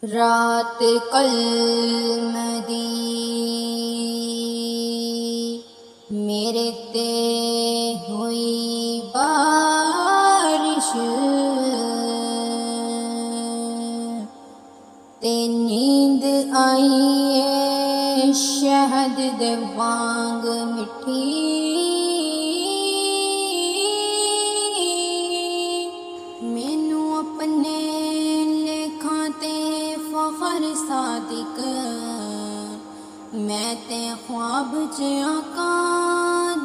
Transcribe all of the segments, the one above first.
रात कलम दी मेरे ते हुई बारिश ते नींद आई है शहद दे वांग मिठी मैनू अपने लेखा ते फखर सादिक मैं ते ख्वाब च आका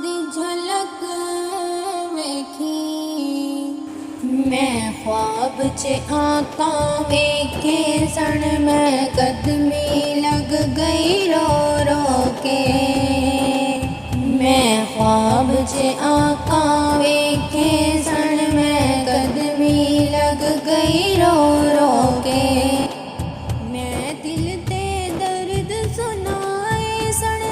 दी झलक वेखी मैं ख्वाब च आका वेखे सन मैं कदमी लग गई रो रो के मैं ख्वाब च आका वेखे सन मैं कदमी लग गई रो रो के मैं दिल ते दर्द सुनाए सन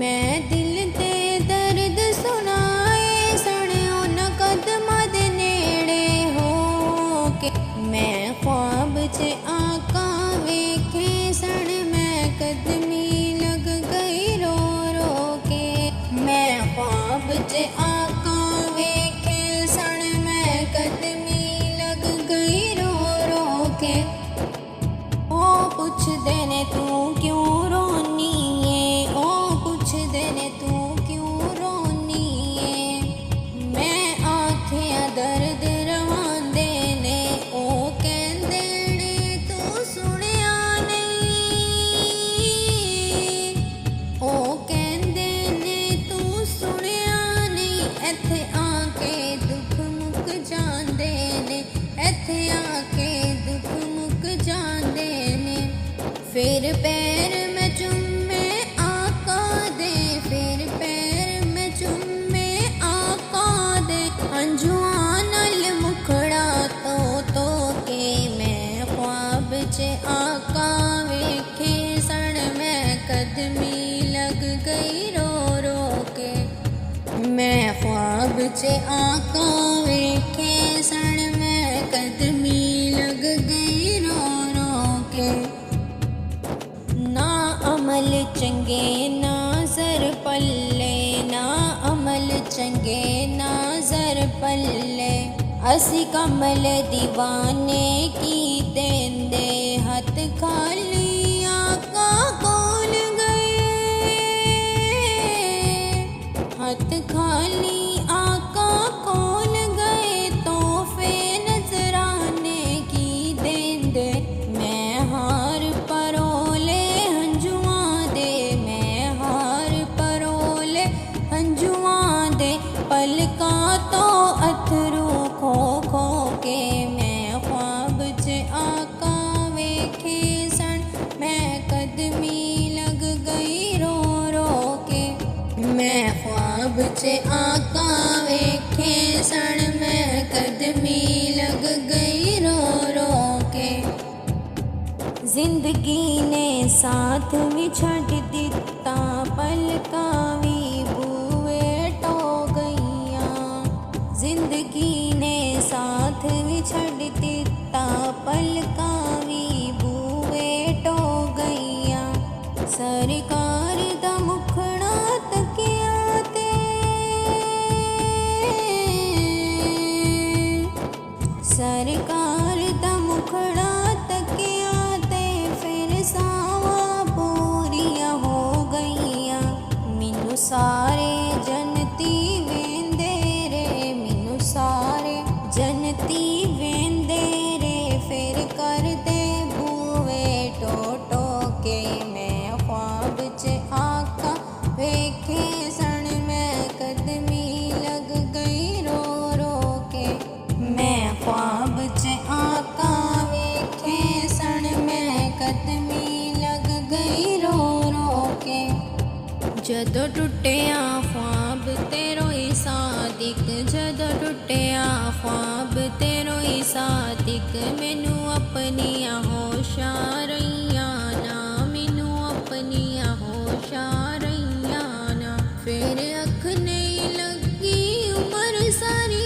मैं दिल ते दर्द सुनाए सन उन कदमां दे नेड़े हो के मैं ख्वाब च आका वेखे सन मैं कदमी लग गई रो रो के मैं ख्वाब च आका वेखे सन मैं कदमी लग गई रो रो के ओ पुछदे ने तू क्यों रोनी है ओ पुछदे ने तू क्यों रोनी है मैं आखियां दर्द रवांदे ने ओ कहंदे ने तू सुनिया नहीं ओ कहंदे ने तू सुनिया नहीं इत्थे आके दुख मुक जांदे ने इत्थे आके दुख मुक जांदे ने फिर पैर में चुम्मे आका दे फिर पैर में चुम्मे आका दे अंजुआं नाल मुखड़ा तो के मैं ख्वाब च आका वेखे सन मैं कदमी लग गई रो रो के मैं ख्वाब च आका वेखे सन मैं कदमी लग गई रो रो के ना अमल चंगे ना ज़र पल्ले ना अमल चंगे ना ज़र पल्ले असी कमल दीवाने की देंदे हथ खाली आका कोल गए हथ खाली आका कोल गए तोहफे नजराने की देंदे मैं हार परोले हंजुआं दे मैं हार परोले हंजुआं दे पलकां तो अथरू खो खो के मैं ख्वाब च आका वेखे सन मैं कदमी लग गई रो रो के मैं ख्वाब च आका वेखे सन मैं कदमी लग गई रो रो के जिंदगी ने साथ भी छड़ दिता पलकां भी बूए टो गईयां जिंदगी ने साथ भी छड़ दिता पलकां भी बूए टो गईयां सरकार दा मुखड़ा तकिया ते सरकार दा मुखड़ा तकिया ते फिर सावां पूरियां हो गईयां मैनू सारे जनती वेंदे रे मैनू सारे जनती वेंदे रे फिर करदे बूए टो टो के मैं ख्वाब च आका वेखे सन मैं कदमी लग गई रो रो के मैं ख्वाब च आका वेखे सन मैं कदमी लग गई रो रो के जदों टुटिया ख्वाब तेरो ही सादिक जदों टुटिया ख्वाब तेरो ही सादिक मैनू अपनियां होशां रहियां ना मैनू अपनियां होशां रहियां ना फिर अख नहीं लगी उम्र सारी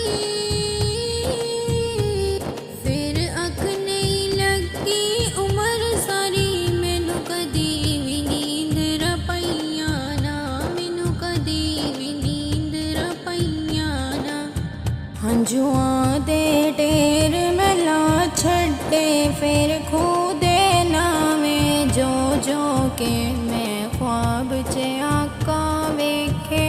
ਸੁੱਖਾਂ ਦੇ ਢੇਰ ਮਹਿਲਾ ਛੱਡੇ, ਫਿਰ ਖੂਹ ਦੇ ਨਾਵੇਂ ਜੋ ਜੋ ਕੇ ਮੈਂ ख्वाब च आका वेखे।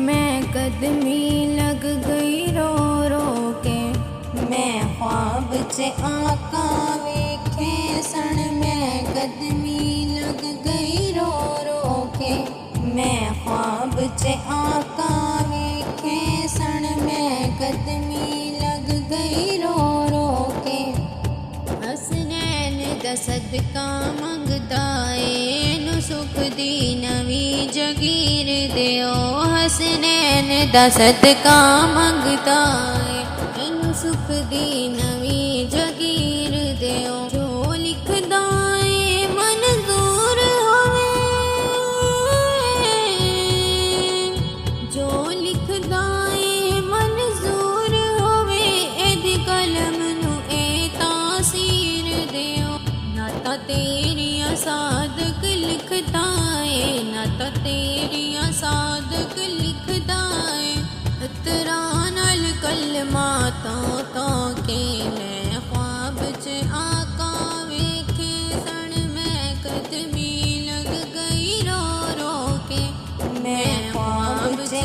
मैं कदमी लग गई रो रो के, मैं ख्वाब च आका वेखे सन, मैं कदमी लग गई रो रो के। मैं ख्वाब च आका वेखे सन, मैं कदमी लग गई रो रो के। हसनैन दा सदका मंगदा एनु सुख दी नवी जगीर दियो। हसनैन दा सदका मंगदा एनु सुख दी नवी जगीर दियो। जो लिखदा ए मंजूर होवे, जो लिखदा ए मंजूर होवे, एदी कलम नू ए तासीर दियो। नाता तेरिया सादक लिखदा ए, नाता तेरिया सादक लिखदा ए। अतरा नाल कलमा तो के मैं ख्वाब च आका वेखे सन, मैं कदमी लग गई रो रो के। मैं ख्वाब च